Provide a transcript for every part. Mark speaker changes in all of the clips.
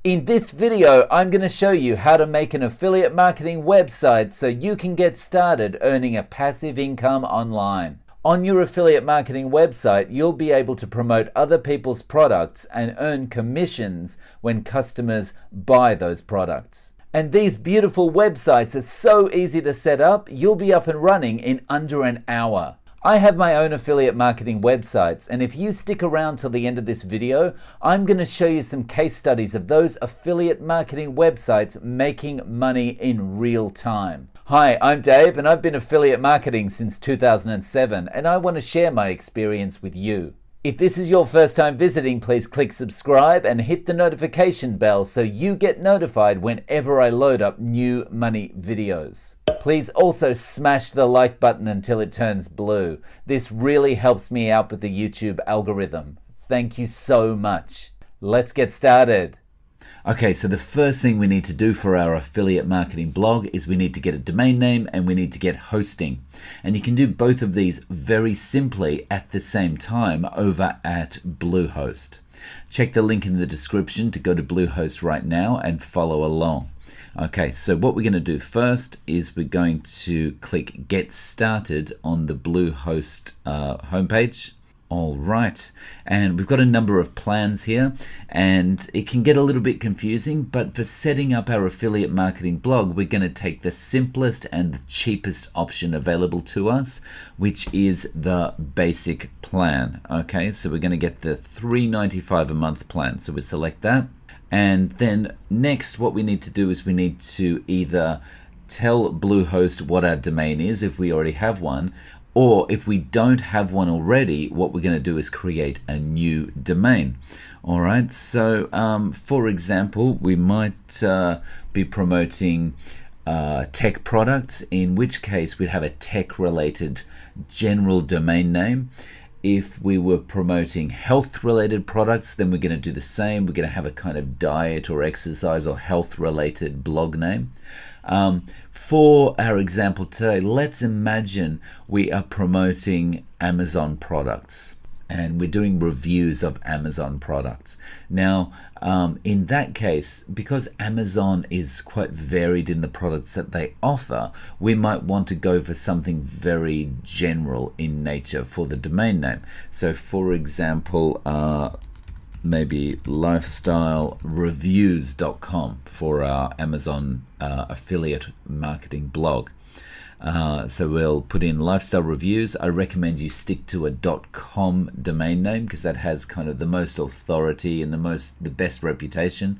Speaker 1: In this video, I'm going to show you how to make an affiliate marketing website so you can get started earning a passive income online. On your affiliate marketing website, you'll be able to promote other people's products and earn commissions when customers buy those products. And these beautiful websites are so easy to set up, you'll be up and running in under an hour. I have my own affiliate marketing websites, and if you stick around till the end of this video, I'm going to show you some case studies of those affiliate marketing websites making money in real time. Hi, I'm Dave, and I've been affiliate marketing since 2007, and I want to share my experience with you. If this is your first time visiting, please click subscribe and hit the notification bell so you get notified whenever I load up new money videos. Please also smash the like button until it turns blue. This really helps me out with the YouTube algorithm. Thank you so much. Let's get started. Okay, so the first thing we need to do for our affiliate marketing blog is we need to get a domain name and we need to get hosting. And you can do both of these very simply at the same time over at Bluehost. Check the link in the description to go to Bluehost right now and follow along. Okay, so what we're going to do first is we're going to click Get Started on the Bluehost homepage. All right, and we've got a number of plans here, and it can get a little bit confusing, but for setting up our affiliate marketing blog, we're going to take the simplest and the cheapest option available to us, which is the basic plan. Okay, so we're going to get the $3.95 a month plan. So we select that. And then next, what we need to do is we need to either tell Bluehost what our domain is if we already have one, or if we don't have one already, what we're going to do is create a new domain. All right, so for example, we might be promoting tech products, in which case we'd have a tech-related general domain name. If we were promoting health-related products, then we're going to do the same. We're going to have a kind of diet or exercise or health-related blog name. For our example today, let's imagine we are promoting Amazon products and we're doing reviews of Amazon products. Now, in that case, because Amazon is quite varied in the products that they offer, we might want to go for something very general in nature for the domain name. So for example, maybe lifestylereviews.com for our Amazon affiliate marketing blog. So we'll put in lifestyle reviews. I recommend you stick to a .com domain name because that has kind of the most authority and the best reputation.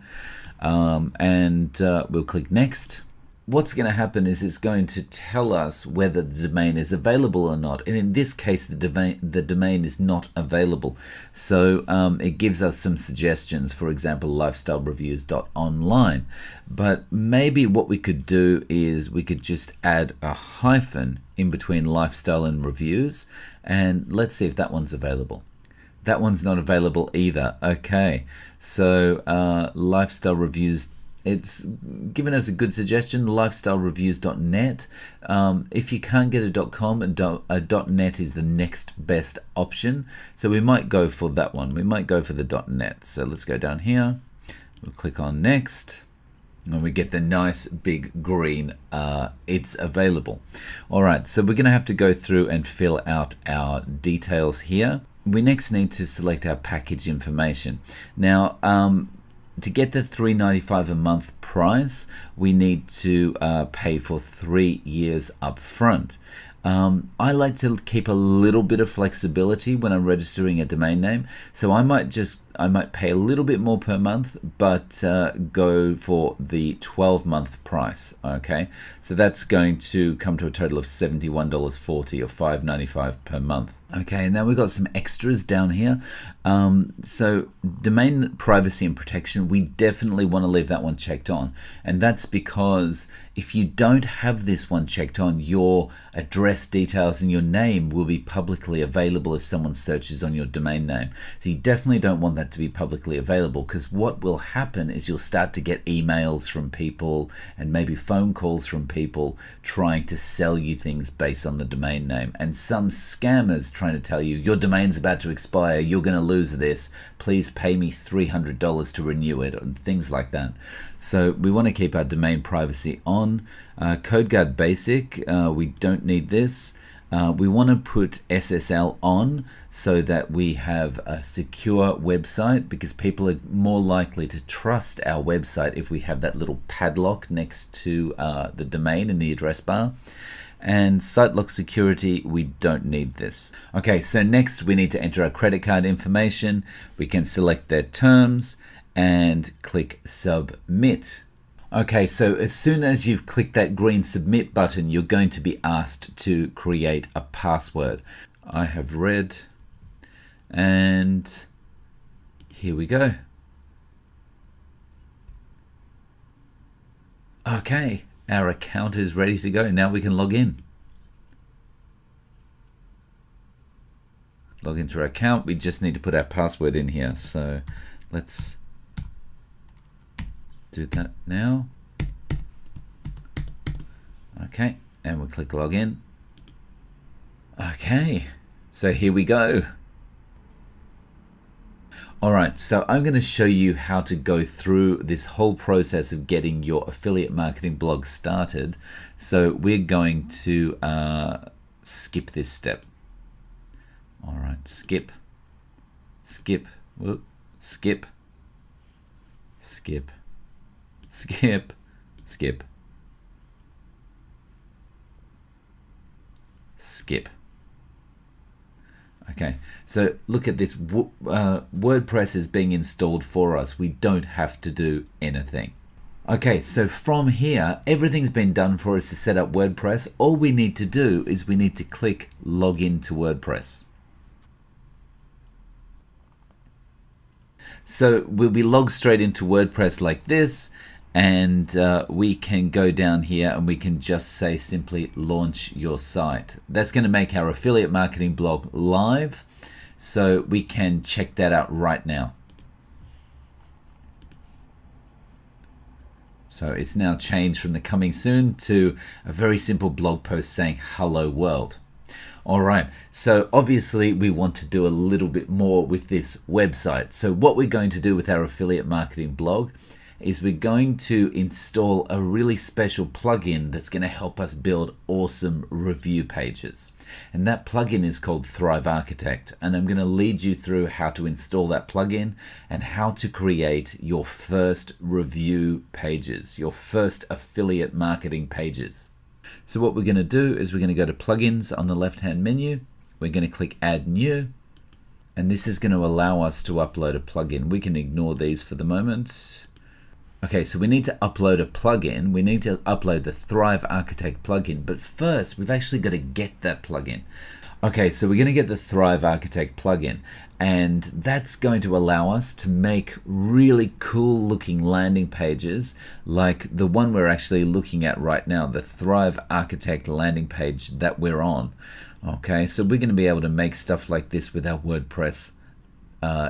Speaker 1: We'll click next. What's going to happen is it's going to tell us whether the domain is available or not. And in this case, the domain is not available. So it gives us some suggestions, for example, lifestylereviews.online. But maybe what we could do is we could just add a hyphen in between lifestyle and reviews. And let's see if that one's available. That one's not available either. Okay, so lifestyle reviews. It's given us a good suggestion, lifestylereviews.net. If you can't get a .com, a .net is the next best option. So we might go for that one. We might go for the .net. So let's go down here. We'll click on next. And we get the nice big green, it's available. All right, so we're going to have to go through and fill out our details here. We next need to select our package information. Now, to get the $3.95 a month price, we need to pay for 3 years up front. I like to keep a little bit of flexibility when I'm registering a domain name, so I might pay a little bit more per month, but go for the 12-month price. Okay, so that's going to come to a total of $71.40 or $5.95 per month. Okay, now we've got some extras down here. So domain privacy and protection, we definitely want to leave that one checked on. And that's because if you don't have this one checked on, your address details and your name will be publicly available if someone searches on your domain name. So you definitely don't want that that to be publicly available, because what will happen is you'll start to get emails from people and maybe phone calls from people trying to sell you things based on the domain name, and some scammers trying to tell you your domain's about to expire, you're going to lose this, please pay me $300 to renew it, and things like that. So we want to keep our domain privacy on. CodeGuard Basic, we don't need this. We want to put SSL on so that we have a secure website, because people are more likely to trust our website if we have that little padlock next to the domain in the address bar. And SiteLock Security, we don't need this. Okay, so next we need to enter our credit card information. We can select their terms and click Submit. Okay, so as soon as you've clicked that green submit button, you're going to be asked to create a password. I have read, and here we go. Okay, our account is ready to go. Now we can log in. Log into our account. We just need to put our password in here. So let's do that now. Okay, and we'll click login. Okay, so here we go. Alright, so I'm going to show you how to go through this whole process of getting your affiliate marketing blog started. So we're going to skip this step. Alright, skip, skip, whoop, skip, skip, skip, skip, skip. Okay, so look at this. WordPress is being installed for us. We don't have to do anything. Okay, so from here, everything's been done for us to set up WordPress. All we need to do is we need to click Login to WordPress. So we'll be logged straight into WordPress like this, and we can go down here and we can just say simply launch your site. That's going to make our affiliate marketing blog live, so we can check that out right now. So it's now changed from the coming soon to a very simple blog post saying hello world. Alright, so obviously we want to do a little bit more with this website. So what we're going to do with our affiliate marketing blog is we're going to install a really special plugin that's going to help us build awesome review pages. And that plugin is called Thrive Architect. And I'm going to lead you through how to install that plugin and how to create your first review pages, your first affiliate marketing pages. So what we're going to do is we're going to go to plugins on the left-hand menu. We're going to click add new. And this is going to allow us to upload a plugin. We can ignore these for the moment. Okay, so we need to upload a plugin. We need to upload the Thrive Architect plugin, but first we've actually got to get that plugin. Okay, so we're going to get the Thrive Architect plugin, and that's going to allow us to make really cool looking landing pages like the one we're actually looking at right now, the Thrive Architect landing page that we're on. Okay, so we're going to be able to make stuff like this with our WordPress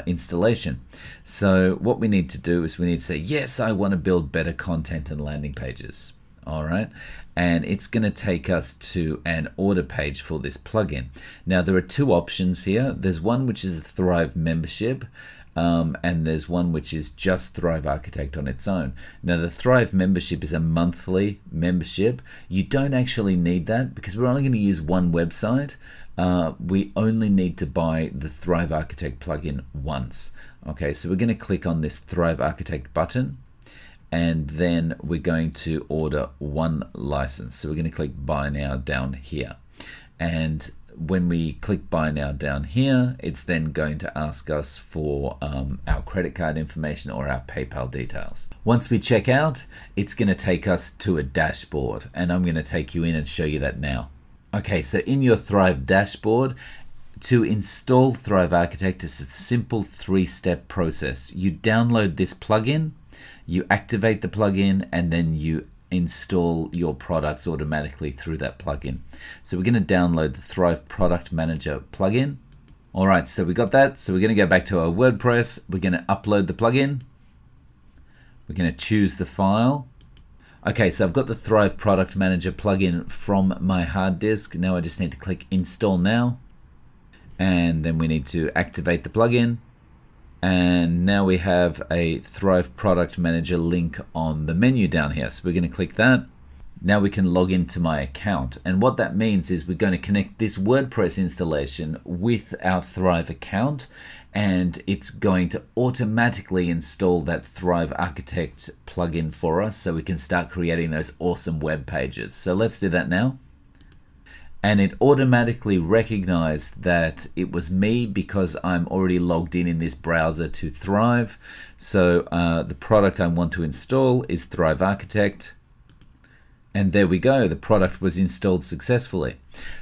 Speaker 1: installation. So what we need to do is we need to say, yes, I want to build better content and landing pages. All right, and it's going to take us to an order page for this plugin. Now there are two options here. There's one which is a Thrive membership, and there's one which is just Thrive Architect on its own. Now the Thrive membership is a monthly membership. You don't actually need that because we're only going to use one website. We only need to buy the Thrive Architect plugin once. Okay, so we're going to click on this Thrive Architect button, and then we're going to order one license. So we're going to click buy now down here. And when we click buy now down here, it's then going to ask us for our credit card information or our PayPal details. Once we check out, it's going to take us to a dashboard, and I'm going to take you in and show you that now. Okay, so in your Thrive dashboard, to install Thrive Architect is a simple three-step process. You download this plugin, you activate the plugin, and then you install your products automatically through that plugin. So we're going to download the Thrive Product Manager plugin. All right, so we got that. So we're going to go back to our WordPress. We're going to upload the plugin. We're going to choose the file. Okay, so I've got the Thrive Product Manager plugin from my hard disk. Now I just need to click Install Now. And then we need to activate the plugin. And now we have a Thrive Product Manager link on the menu down here. So we're going to click that. Now we can log into my account. And what that means is we're going to connect this WordPress installation with our Thrive account, and it's going to automatically install that Thrive Architect plugin for us so we can start creating those awesome web pages. So let's do that now. And it automatically recognized that it was me because I'm already logged in this browser to Thrive. So the product I want to install is Thrive Architect. And there we go, the product was installed successfully.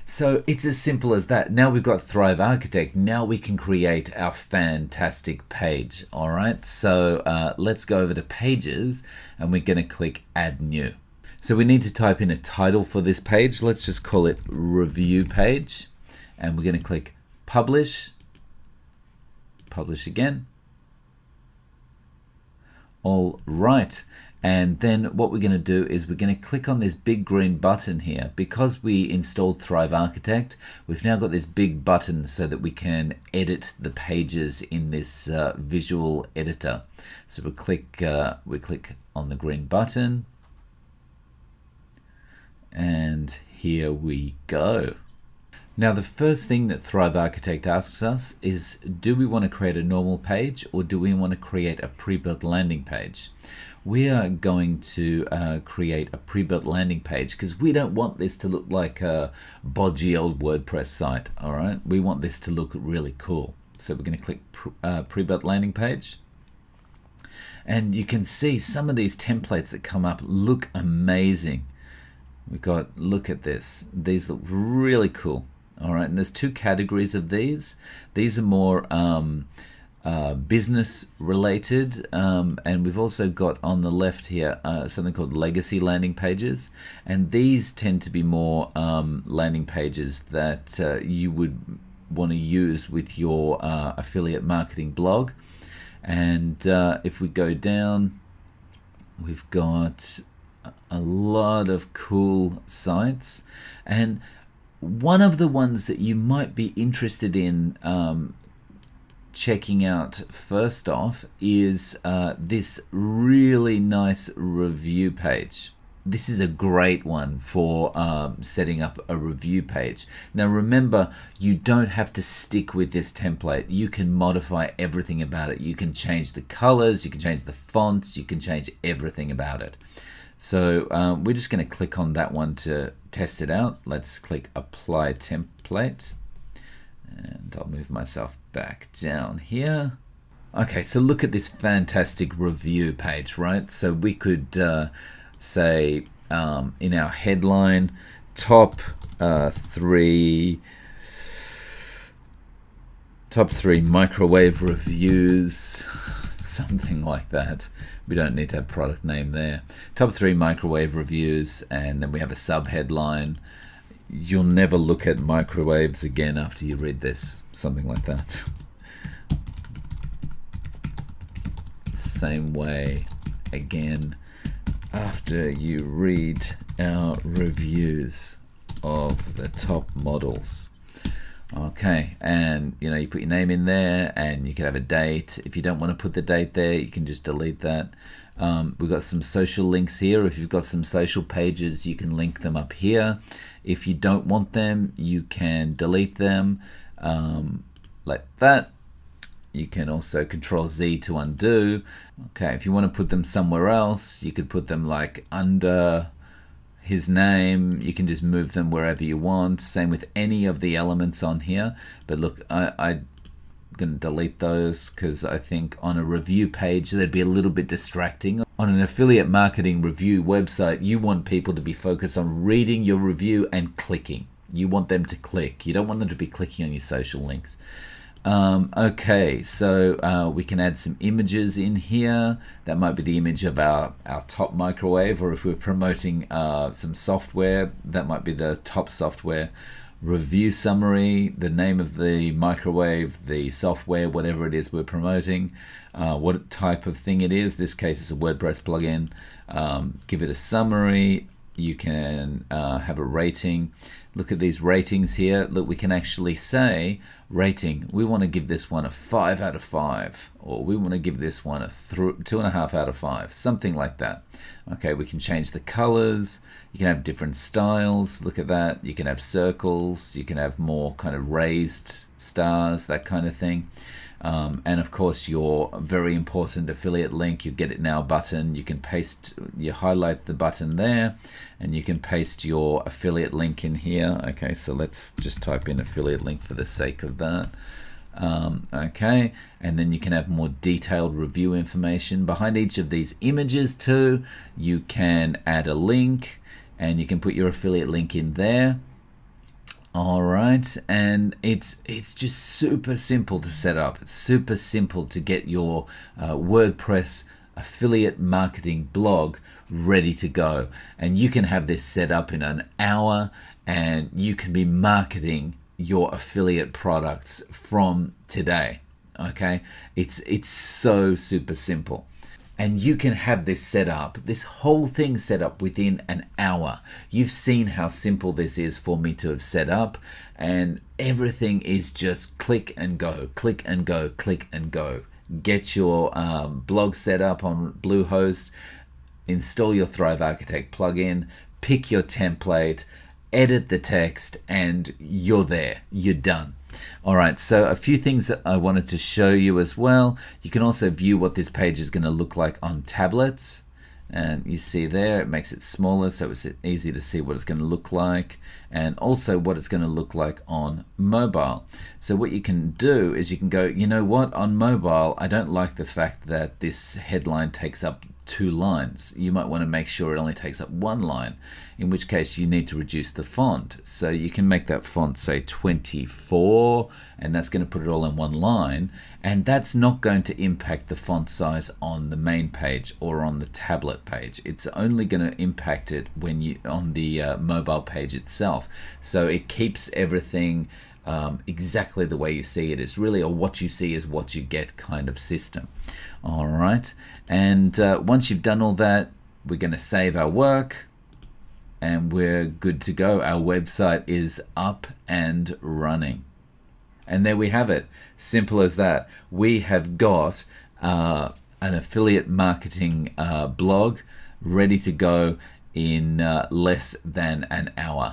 Speaker 1: So it's as simple as that. Now we've got Thrive Architect. Now we can create our fantastic page. All right, so let's go over to Pages, and we're going to click Add New. So we need to type in a title for this page. Let's just call it Review Page. And we're going to click Publish. Publish again. All right. And then what we're going to do is we're going to click on this big green button here. Because we installed Thrive Architect, we've now got this big button so that we can edit the pages in this visual editor. So we click on the green button, and here we go. Now the first thing that Thrive Architect asks us is, do we want to create a normal page or do we want to create a pre-built landing page? We are going to create a pre-built landing page because we don't want this to look like a bodgy old WordPress site. All right, we want this to look really cool. So we're going to click pre-built landing page. And you can see some of these templates that come up look amazing. We've got, look at this. These look really cool. All right, and there's two categories of these. These are more business related, and we've also got on the left here something called legacy landing pages, and these tend to be more landing pages that you would want to use with your affiliate marketing blog. And if we go down, we've got a lot of cool sites, and one of the ones that you might be interested in checking out first off is this really nice review page. This is a great one for setting up a review page. Now remember, you don't have to stick with this template. You can modify everything about it. You can change the colors, you can change the fonts, you can change everything about it. So we're just going to click on that one to test it out. Let's click Apply Template. And I'll move myself back down here. Okay, so look at this fantastic review page, right? So we could say in our headline, top three microwave reviews, something like that. We don't need to have product name there. Top 3 microwave reviews, and then we have a sub headline. You'll never look at microwaves again after you read this, something like that. Same way again after you read our reviews of the top models. Okay, and you know, you put your name in there and you can have a date. If you don't want to put the date there, you can just delete that. We've got some social links here. If you've got some social pages, you can link them up here. If you don't want them, you can delete them like that. You can also Control Z to undo. Okay, if you want to put them somewhere else, you could put them like under his name. You can just move them wherever you want. Same with any of the elements on here. But look, I'm going to delete those because I think on a review page they'd be a little bit distracting. On an affiliate marketing review website, you want people to be focused on reading your review and clicking. You want them to click. You don't want them to be clicking on your social links. Okay, so we can add some images in here. That might be the image of our top microwave, or if we're promoting some software, that might be the top software. review summary, the name of the microwave, the software, whatever it is we're promoting, what type of thing it is. This case is a WordPress plugin. Give it a summary. You can have a rating. Look at these ratings here. Look, we can actually say rating. We want to give this one a 5 out of 5, or we want to give this one a 2.5 out of 5, something like that. Okay, we can change the colors. You can have different styles. Look at that. You can have circles. You can have more kind of raised stars, that kind of thing. And of course, your very important affiliate link, you get it now button. You can paste, you highlight the button there, and you can paste your affiliate link in here. Okay, so let's just type in affiliate link for the sake of that. Okay, and then you can have more detailed review information behind each of these images too. You can add a link, and you can put your affiliate link in there. All right, and it's just super simple to set up. It's super simple to get your WordPress affiliate marketing blog ready to go. And you can have this set up in an hour, and you can be marketing your affiliate products from today. Okay, it's so super simple. And you can have this set up, this whole thing set up within an hour. You've seen how simple this is for me to have set up, and everything is just click and go, click and go, click and go. Get your blog set up on Bluehost, install your Thrive Architect plugin, pick your template, edit the text, and you're there, you're done. All right, so a few things that I wanted to show you as well. You can also view what this page is going to look like on tablets. And you see there, it makes it smaller, so it's easy to see what it's going to look like, and also what it's going to look like on mobile. So what you can do is you can go, you know what, on mobile, I don't like the fact that this headline takes up 2 lines. You might want to make sure it only takes up 1 line, in which case you need to reduce the font. So you can make that font say 24, and that's going to put it all in 1 line, and that's not going to impact the font size on the main page or on the tablet page. It's only going to impact it when you on the mobile page itself. So it keeps everything exactly the way you see it. It's really a what you see is what you get kind of system. All right, and once you've done all that, we're going to save our work, and we're good to go. Our website is up and running. And there we have it. Simple as that. We have got an affiliate marketing blog ready to go in less than an hour.